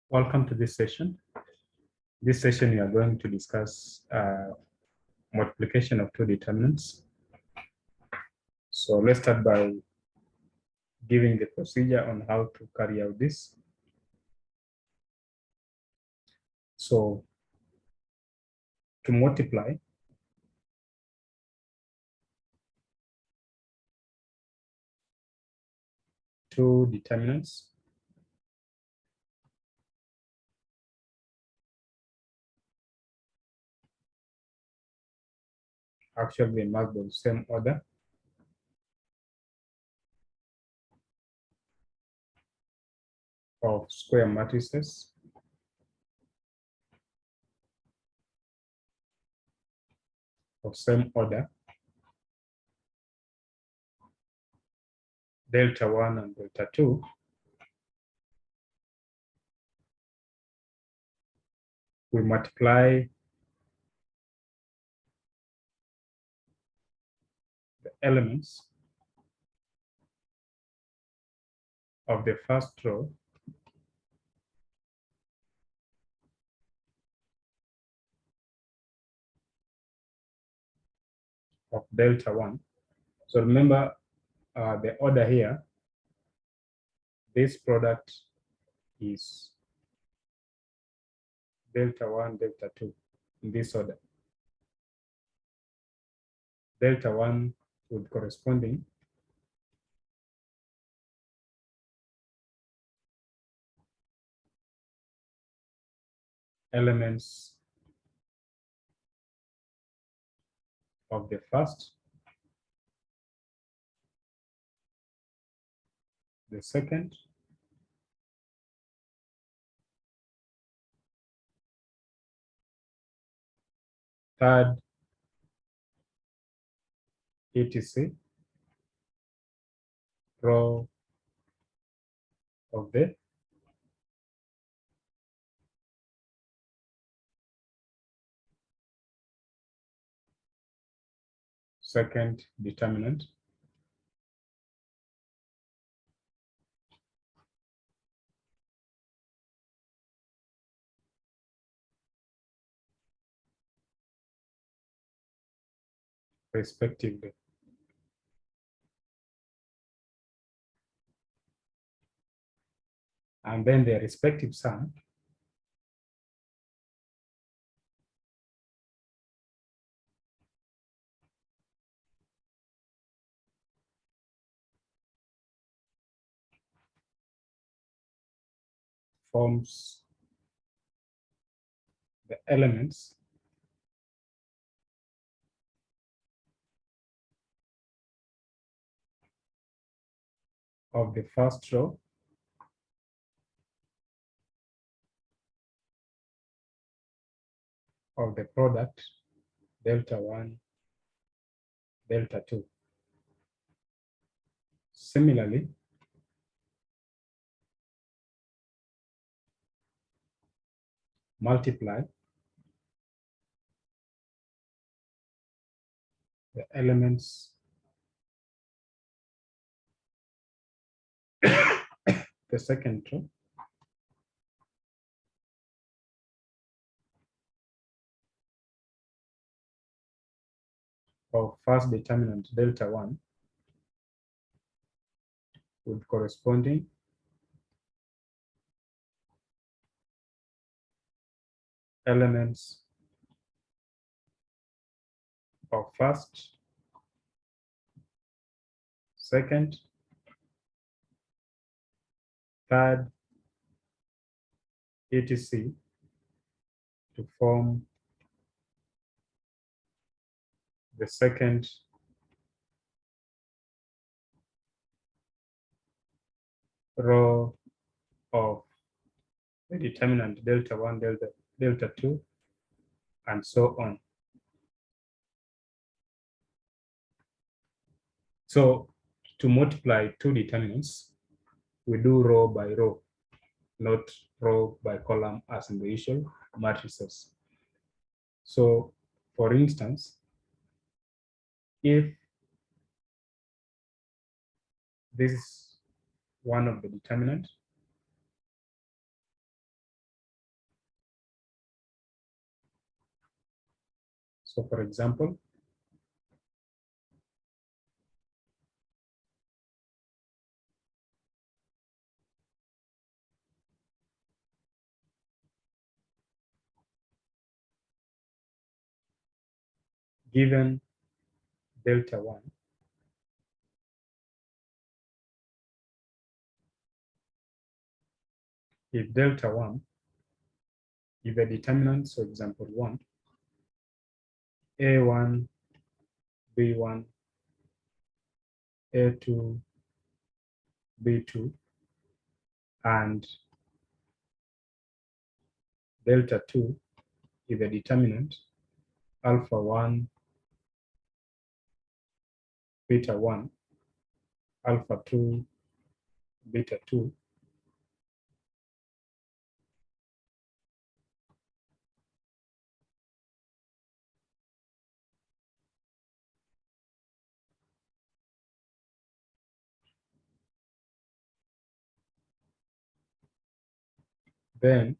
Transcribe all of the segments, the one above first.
Welcome to this session. This session, we are going to discuss multiplication of two determinants. So let's start by giving the procedure on how to carry out this. So to multiply, two determinants, actually they must be the same order. Of square matrices of same order, delta 1 and delta 2, we multiply the elements of the first row of delta 1. So remember the order here, this product is delta 1, delta 2 in this order. Delta 1 with corresponding elements of the first, the second, third, etc. row of the second determinant, respectively. And then their respective sum forms the elements of the first row of the product delta 1, delta 2. Similarly, multiply the elements the second row of first determinant delta 1 with corresponding elements of first, second, third, etc. to form the second row of the determinant delta 1, delta 2, and so on. So to multiply two determinants, we do row by row, not row by column as in the usual matrices. So for instance, if this is one of the determinants, So for example, given delta 1, if delta 1, if a determinant, so example 1, A1, B1, A2, B2, and delta 2, if a determinant, alpha 1, beta 1, alpha 2, beta 2, then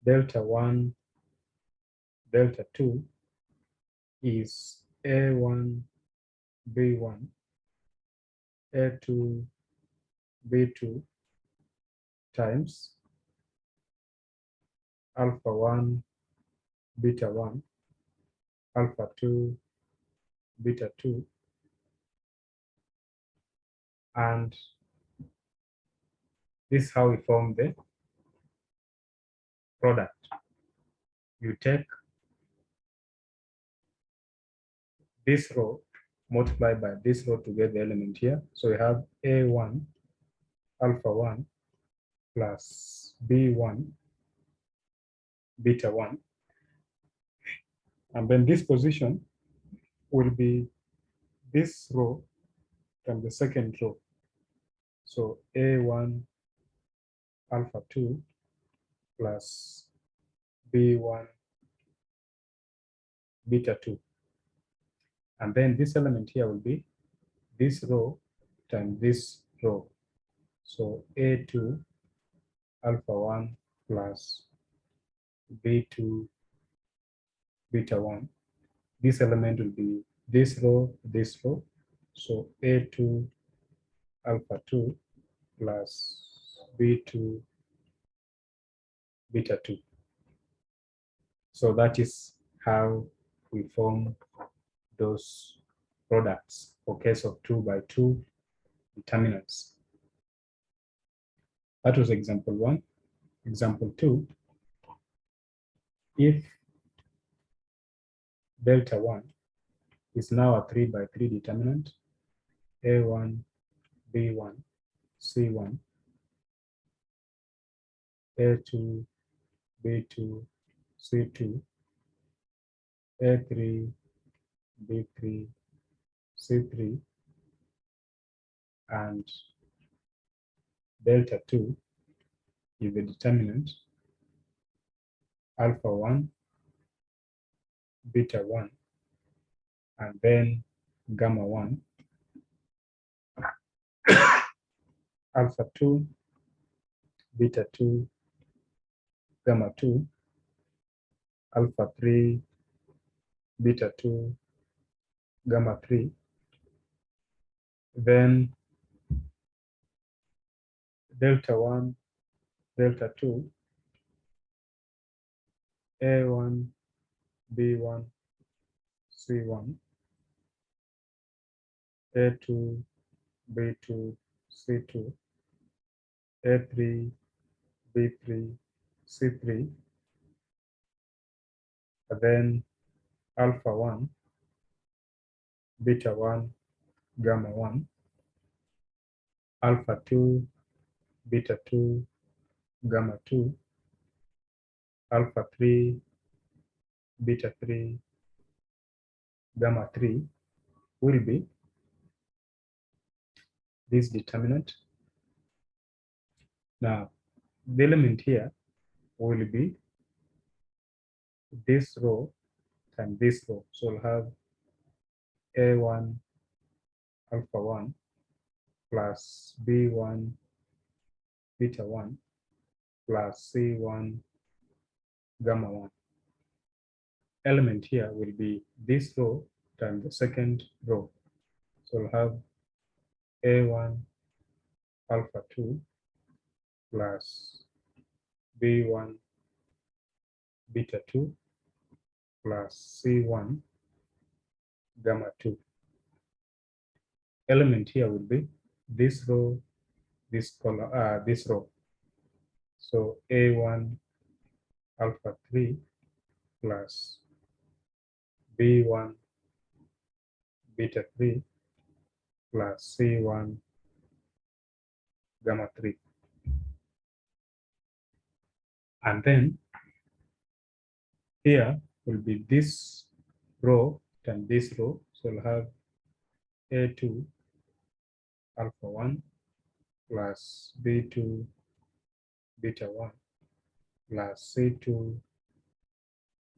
delta 1, delta 2 is A1, B1, A2, B2 times alpha 1, beta 1, alpha 2, beta 2, and this is how we form the product. You take this row, multiply by this row to get the element here. So we have A1, alpha 1, plus B1, beta 1. And then this position will be this row times the second row. So A1, alpha 2, plus B1, beta 2. And then this element here will be this row times this row. So A2, alpha 1, plus B2, beta 1. This element will be this row, this row. So A2, alpha 2, plus B2, beta 2. So that is how we form those products for case of 2 by 2 determinants. That was example 1. Example 2, if delta 1 is now a 3 by 3 determinant, A1, B1, C1, A2, B2, C2, A3, B3, C3, and delta 2 is the determinant, alpha 1, beta 1, and then gamma 1, alpha 2, beta 2, gamma 2, alpha 3, beta 2, gamma 3, then delta 1, delta 2, A1, B1, C1, A2, B2, C2, A3, B3, C3, and then alpha 1, beta 1, gamma 1, alpha 2, beta 2, gamma 2, alpha 3, beta 3, gamma 3 will be this determinant. Now, the element here will be this row times this row. So we'll have A1, alpha 1, plus B1, beta 1, plus C1, gamma 1. element here will be this row times the second row. So we'll have A1 alpha 2 plus B1 beta 2 plus C1 gamma 2. Element here will be this row, this column, this row. So A1 alpha 3 plus B1 beta 3 plus C1 gamma 3. And then here will be this row and this row. So we'll have A2 alpha 1 plus B2 beta 1 plus C2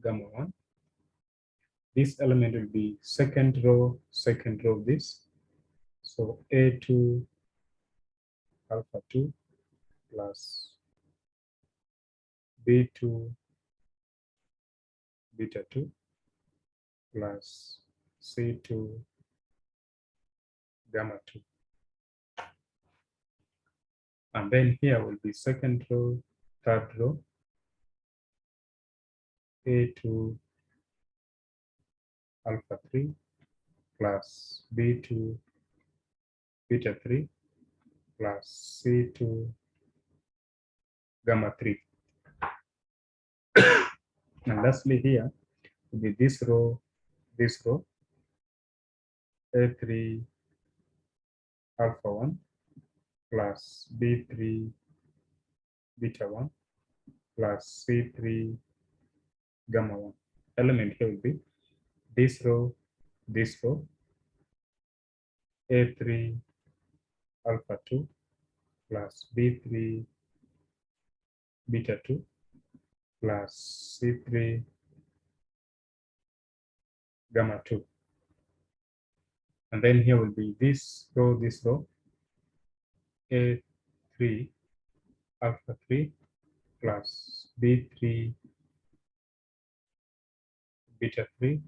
gamma 1. This element will be second row this. So A2 alpha 2 plus B2 beta 2 plus C2 gamma 2. And then here will be second row, third row, A2 alpha 3 plus B2 beta 3 plus C2 gamma 3. And lastly here will be this row, A3 alpha 1 plus B3 beta 1 plus C3 gamma 1. Element here will be this row, A3 alpha 2 plus B3 beta 2 plus C3 gamma 2. And then here will be this row, A3 alpha 3 plus B3 beta 3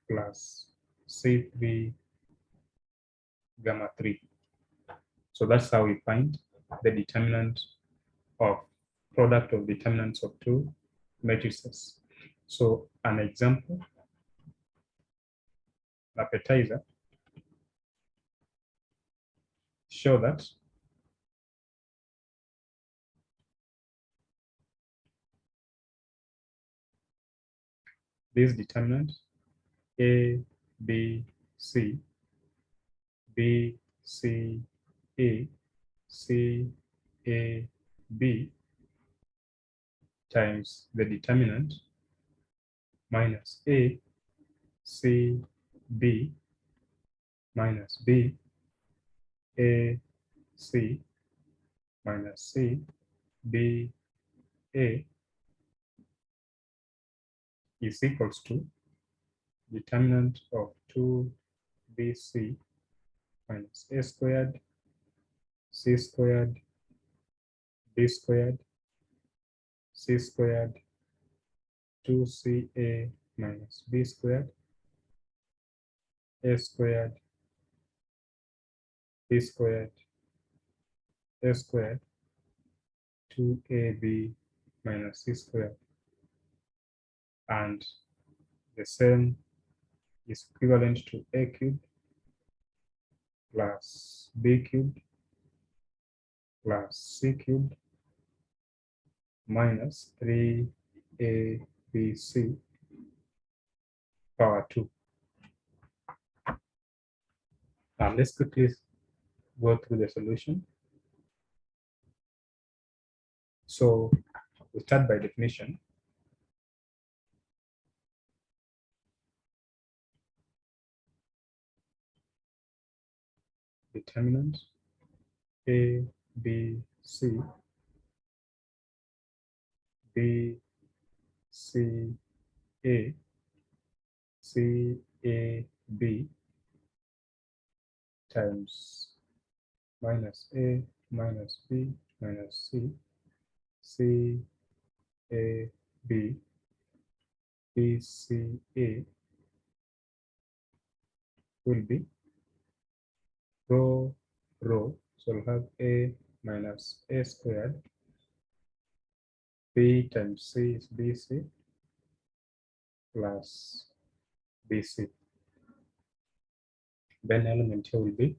plus C3 gamma 3. So that's how we find the determinant of product of determinants of two matrices. So an example, appetizer, show that this determinant A, B, C, B, C, A, C, A, B times the determinant minus A, C, B minus B, A, C minus C, B, A is equals to determinant of 2BC minus A squared, C squared, B squared, C squared, 2CA minus B squared, A squared, B squared, A squared, 2AB minus C squared. And the same is equivalent to A cubed plus B cubed plus C cubed minus 3ABC power 2. Now let's quickly go through the solution. So we start by definition. Determinant A, B, C, B, C, A, C, A, B times minus A minus B minus C, C, A, B B, C, A will be rho, rho. So we'll have A minus A squared. B times C is BC plus BC. Then element here will be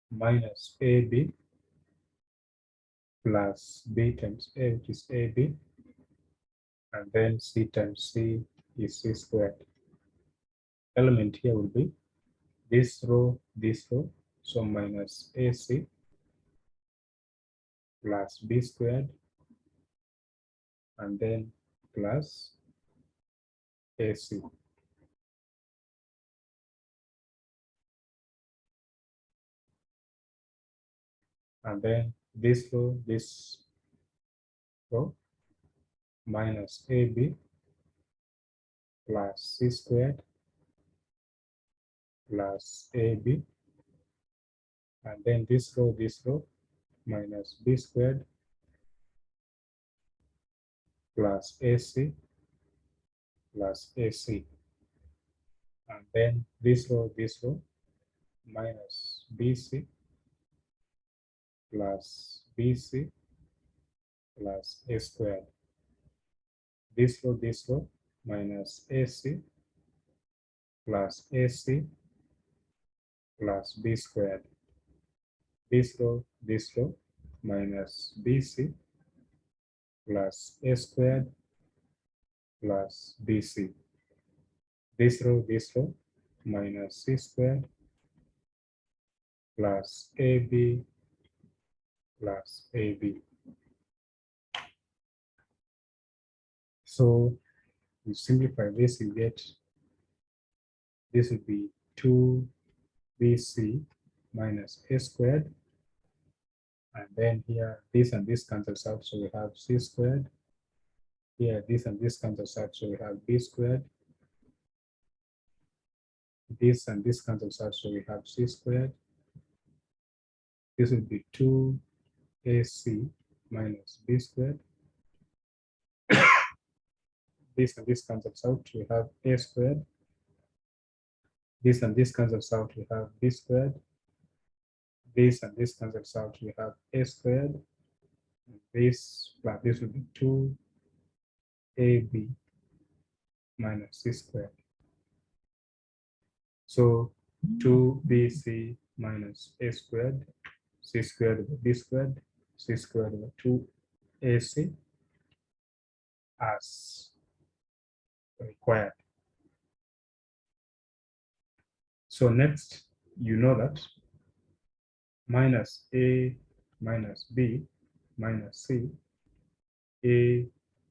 minus AB plus B times A, which is AB, and then C times C is C squared. Element here will be this row, so minus AC plus B squared, and then plus AC. And then this row minus AB plus C squared plus AB, and then this row minus B squared plus AC plus AC, and then this row minus BC plus BC plus A squared. This row minus AC plus AC plus B squared. This row minus BC plus A squared plus BC. This row minus C squared plus AB plus AB. So you simplify this, you get this would be 2BC minus A squared, and then here this and this cancels out, so we have C squared. Here this and this cancels out, so we have B squared. This and this cancels out, so we have C squared. This would be 2AC minus B squared. This and this cancels out, we have A squared. This and this cancels out, we have B squared. This and this cancels out, we have A squared. This plus this would be 2AB minus C squared. So 2BC minus A squared, C squared over B squared, C squared over 2AC as required. So next, you know that minus A minus B minus C, A,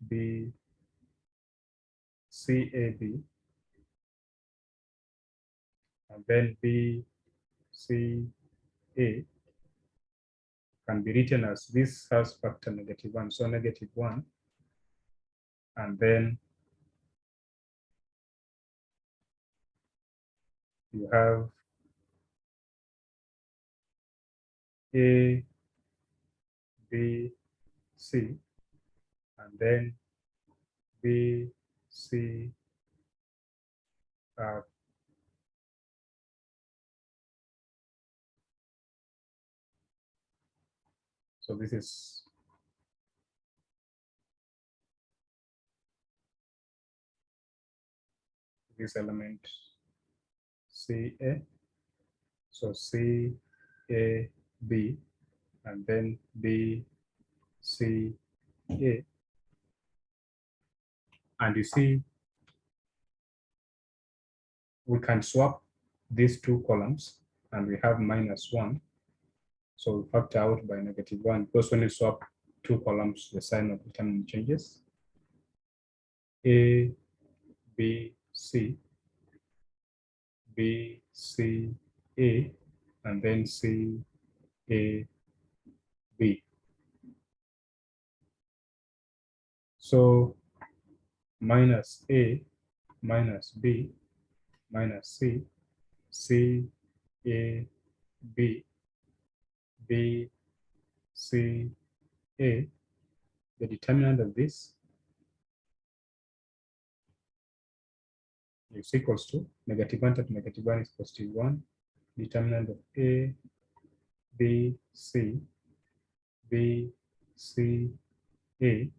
B, C, A, B, and then B, C, A can be written as this has factor -1, so -1, and then you have A, B, C, and then B, C, so this is this element CA, so C, A, B, and then B, C, A, and you see we can swap these two columns and we have -1, so we factor out by -1, because when you swap two columns, the sign of determinant changes. A, B, C, B, C, A, and then C, A, B. So minus A, minus B, minus C, C, A, B, B, C, A. The determinant of this is equals to negative 1 to negative 1 is positive 1, determinant of A, B, C, B, C, A